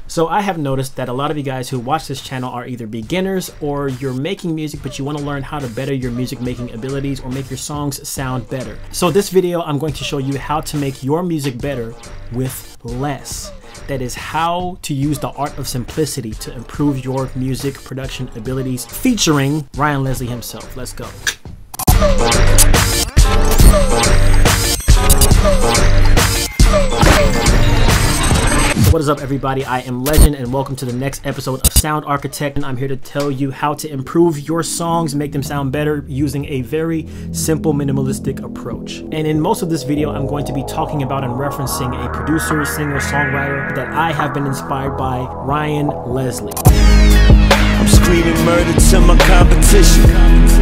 So I have noticed that a lot of you guys who watch this channel are either beginners or you're making music but you want to learn how to better your music making abilities or make your songs sound better. So this video I'm going to show you how to make your music better with less. That is how to use the art of simplicity to improve your music production abilities, featuring Ryan Leslie himself. Let's go. What is up, everybody? I am Legend and welcome to the next episode of Sound Architect, and I'm here to tell you how to improve your songs, make them sound better using a very simple minimalistic approach. And in most of this video I'm going to be talking about and referencing a producer, singer, songwriter that I have been inspired by, Ryan Leslie. I'm screaming murder to my competition.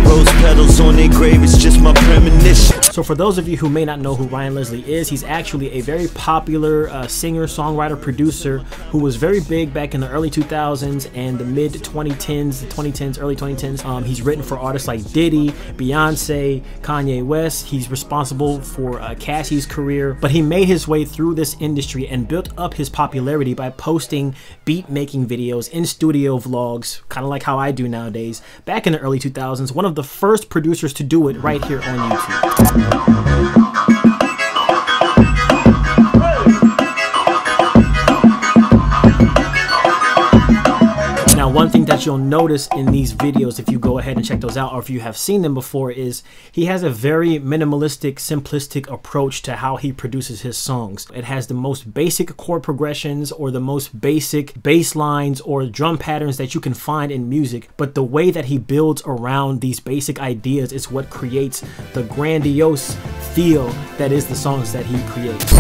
Rose petals on their grave, it's just my premonition. So for those of you who may not know who Ryan Leslie is, he's actually a very popular singer, songwriter, producer who was very big back in the early 2000s and the mid 2010s, early 2010s. He's written for artists like Diddy, Beyonce, Kanye West. He's responsible for Cassie's career, but he made his way through this industry and built up his popularity by posting beat making videos, in studio vlogs, kind of like how I do nowadays. Back in the early 2000s, one of the first producers to do it right here on YouTube. Now, one thing that you'll notice in these videos, if you go ahead and check those out, or if you have seen them before, is he has a very minimalistic, simplistic approach to how he produces his songs. It has the most basic chord progressions or the most basic bass lines or drum patterns that you can find in music, but the way that he builds around these basic ideas is what creates the grandiose feel that is the songs that he creates.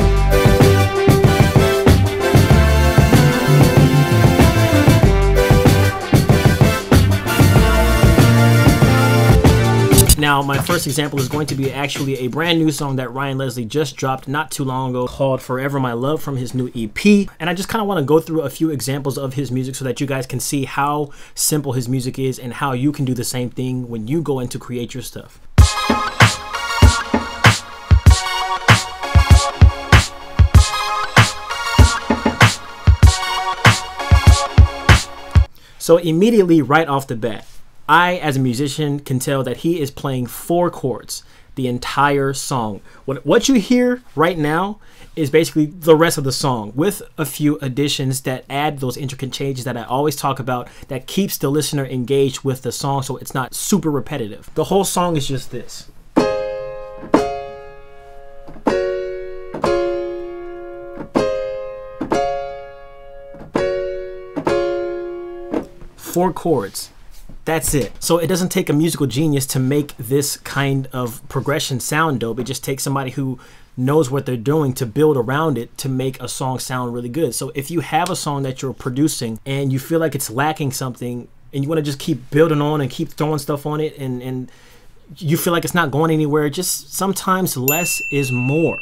Now, my first example is going to be actually a brand new song that Ryan Leslie just dropped not too long ago called Forever My Love from his new EP. And I just kind of want to go through a few examples of his music so that you guys can see how simple his music is and how you can do the same thing when you go in to create your stuff. So immediately right off the bat, I, as a musician, can tell that he is playing 4 chords the entire song. What you hear right now is basically the rest of the song with a few additions that add those intricate changes that I always talk about that keeps the listener engaged with the song so it's not super repetitive. The whole song is just this. Four chords. That's it. So it doesn't take a musical genius to make this kind of progression sound dope. It just takes somebody who knows what they're doing to build around it to make a song sound really good. So if you have a song that you're producing and you feel like it's lacking something and you want to just keep building on and keep throwing stuff on it and you feel like it's not going anywhere, just sometimes less is more.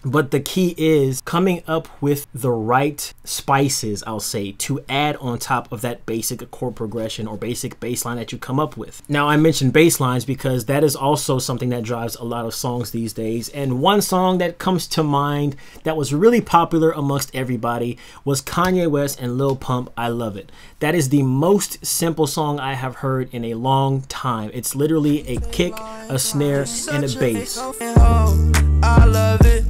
But the key is coming up with the right spices, I'll say, to add on top of that basic chord progression or basic bass line that you come up with. Now, I mentioned bass lines because that is also something that drives a lot of songs these days. And one song that comes to mind that was really popular amongst everybody was Kanye West and Lil Pump, I Love It. That is the most simple song I have heard in a long time. It's literally a kick, a snare, and a bass. I love it.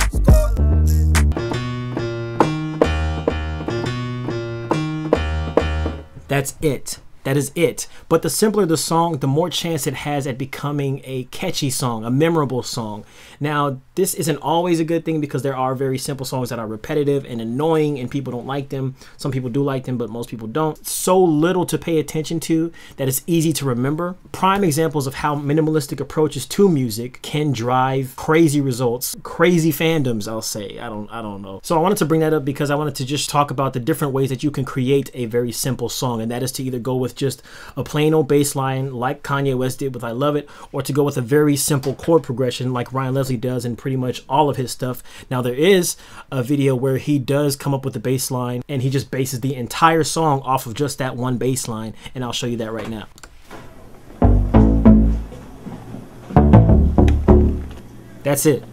That's it. That is it. But the simpler the song, the more chance it has at becoming a catchy song, a memorable song. Now, this isn't always a good thing because there are very simple songs that are repetitive and annoying and people don't like them. Some people do like them, but most people don't. So little to pay attention to that it's easy to remember. Prime examples of how minimalistic approaches to music can drive crazy results, crazy fandoms, I'll say. I don't know. So I wanted to bring that up because I wanted to just talk about the different ways that you can create a very simple song, and that is to either go with just a plain old bass line like Kanye West did with I Love It, or to go with a very simple chord progression like Ryan Leslie does in pretty much all of his stuff. Now, there is a video where he does come up with the bass line and he just bases the entire song off of just that one bass line, and I'll show you that right now. That's it.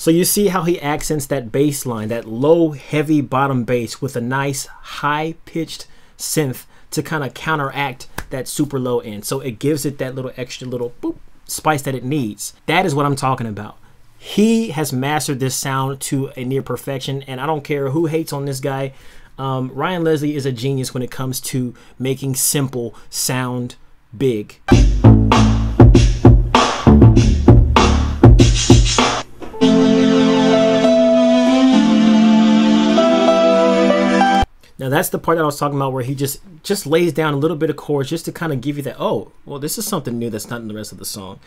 So you see how he accents that bass line, that low, heavy bottom bass with a nice high-pitched synth to kind of counteract that super low end. So it gives it that little extra little boop spice that it needs. That is what I'm talking about. He has mastered this sound to a near perfection, and I don't care who hates on this guy. Ryan Leslie is a genius when it comes to making simple sound big. Now that's the part that I was talking about where he just lays down a little bit of chords just to kind of give you that, oh, well, this is something new that's not in the rest of the song.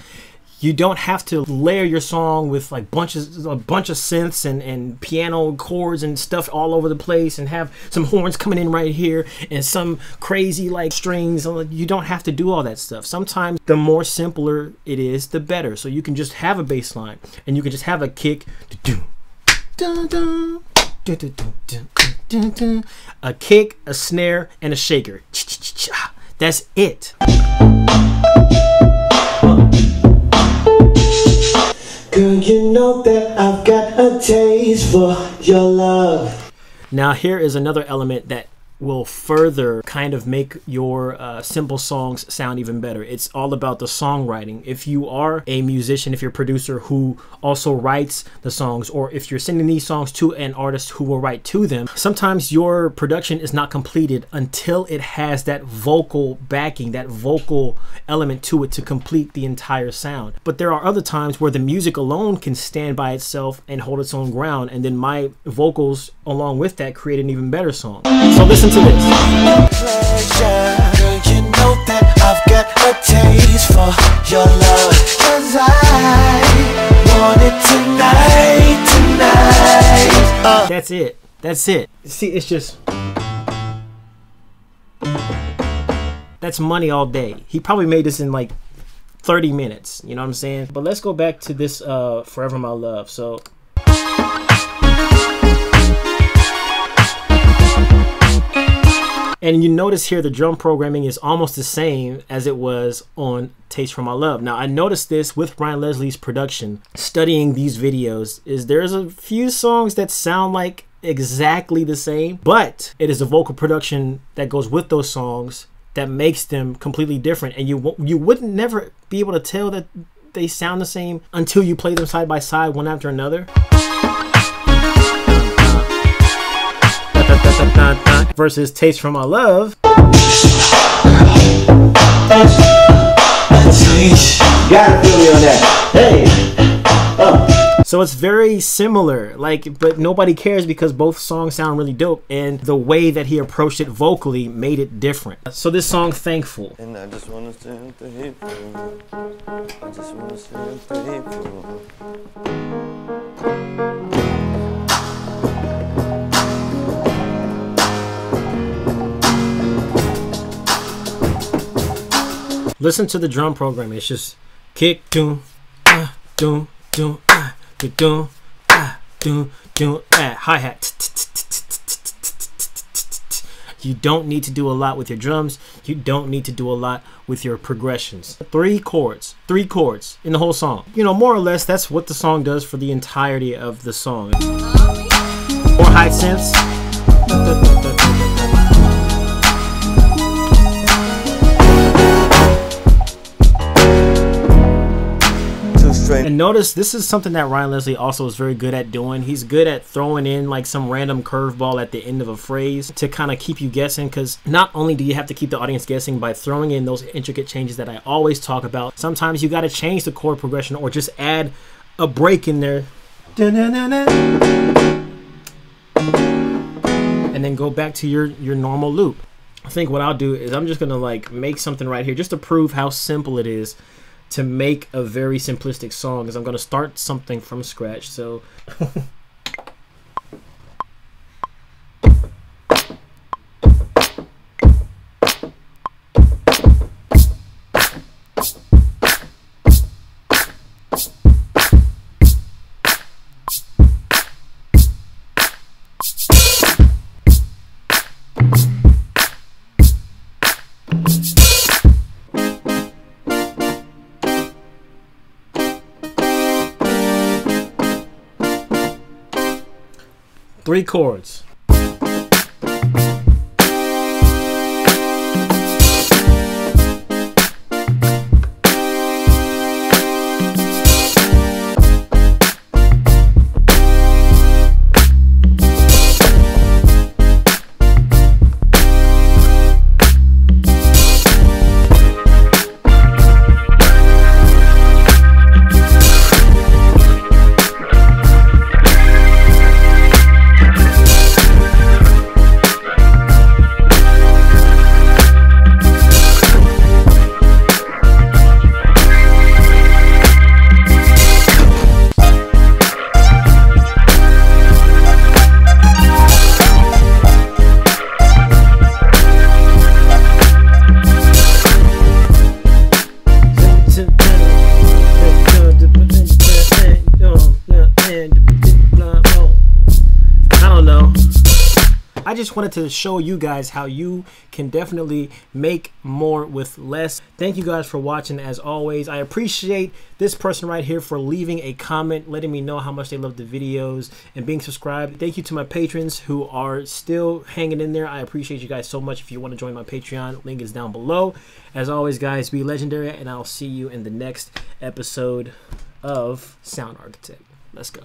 You don't have to layer your song with like a bunch of synths and piano chords and stuff all over the place and have some horns coming in right here and some crazy like strings. You don't have to do all that stuff. Sometimes the more simpler it is, the better. So you can just have a bass line and you can just have a kick, a kick, a snare, and a shaker. That's it. Girl, you know that I've got a taste for your love. Now here is another element that will further kind of make your simple songs sound even better. It's all about the songwriting. If you are a musician, if you're a producer who also writes the songs, or if you're sending these songs to an artist who will write to them, sometimes your production is not completed until it has that vocal backing, that vocal element to it to complete the entire sound. But there are other times where the music alone can stand by itself and hold its own ground, and then my vocals along with that create an even better song. So listen to this. Girl, you know that I've got a taste for your love, 'cause I want it tonight. That's it. That's it. See, it's just, that's money all day. He probably made this in like 30 minutes. You know what I'm saying? But let's go back to this Forever My Love. So and you notice here the drum programming is almost the same as it was on Taste for My Love. Now I noticed this with Ryan Leslie's production, studying these videos, is there's a few songs that sound like exactly the same, but it is the vocal production that goes with those songs that makes them completely different, and you wouldn't never be able to tell that they sound the same until you play them side by side, one after another. Versus Taste for My Love. Gotta feel me on that. Hey. So it's very similar, like, but nobody cares because both songs sound really dope, and the way that he approached it vocally made it different. So this song, Thankful. And I just wanna stand thankful. I just wanna stand thankful. Listen to the drum program. It's just kick, doom, doom, doom, doom, doom, doom, hi-hat. You don't need to do a lot with your drums. You don't need to do a lot with your progressions. Three chords in the whole song. You know, more or less, that's what the song does for the entirety of the song. More high synths. And notice this is something that Ryan Leslie also is very good at doing. He's good at throwing in like some random curveball at the end of a phrase to kind of keep you guessing, because not only do you have to keep the audience guessing by throwing in those intricate changes that I always talk about, sometimes you got to change the chord progression or just add a break in there. And then go back to your normal loop. I think what I'll do is I'm just going to like make something right here just to prove how simple it is to make a very simplistic song, is I'm going to start something from scratch. So 3 chords. I just wanted to show you guys how you can definitely make more with less. Thank you guys for watching. As always, I appreciate this person right here for leaving a comment, letting me know how much they love the videos and being subscribed. Thank you to my patrons who are still hanging in there. I appreciate you guys so much. If you want to join my Patreon, link is down below. As always, guys, be legendary, and I'll see you in the next episode of Sound Architect. Let's go.